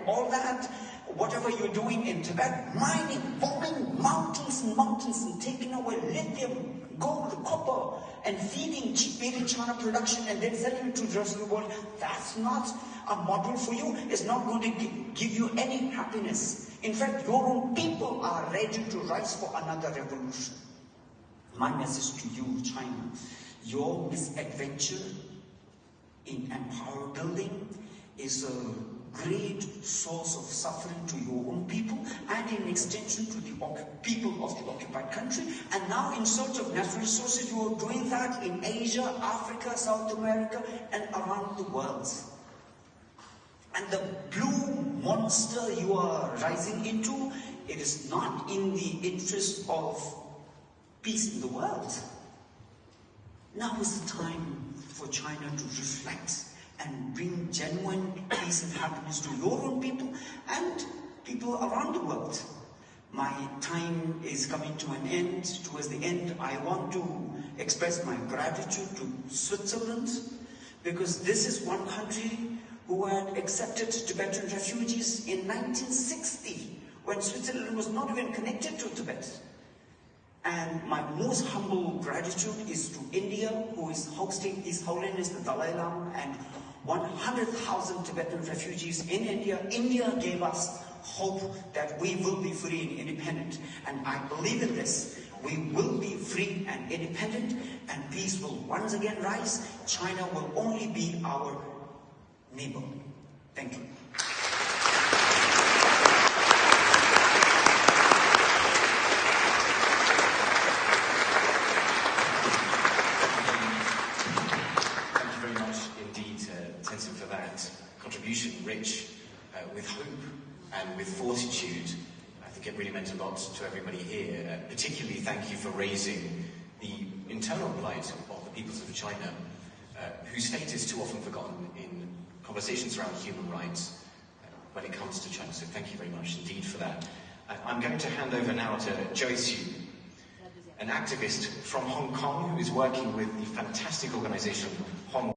all that, whatever you're doing in Tibet, mining, bombing mountains and mountains and taking away lithium, gold, copper, and feeding made in China production and then selling it to the rest of the world, that's not a model for you. It's not going to give you any happiness. In fact, your own people are ready to rise for another revolution. My message to you, China, your misadventure in empire building is a great source of suffering to your own people and in extension to the people of the occupied country. And now in search of natural resources, you are doing that in Asia, Africa, South America, and around the world. And the blue monster you are rising into, it is not in the interest of peace in the world. Now is the time for China to reflect and bring genuine peace and happiness to your own people and people around the world. My time is coming to an end. Towards the end, I want to express my gratitude to Switzerland, because this is one country who had accepted Tibetan refugees in 1960, when Switzerland was not even connected to Tibet. And my most humble gratitude is to India, who is hosting His Holiness the Dalai Lama and 100,000 Tibetan refugees in India. India gave us hope that we will be free and independent. And I believe in this. We will be free and independent, and peace will once again rise. China will only be our neighbor. Thank you. For that contribution, rich with hope and with fortitude. I think it really meant a lot to everybody here. Particularly thank you for raising the internal plight of the peoples of China, whose fate is too often forgotten in conversations around human rights when it comes to China. So thank you very much indeed for that. I'm going to hand over now to Joyce Yu, an activist from Hong Kong who is working with the fantastic organization Hong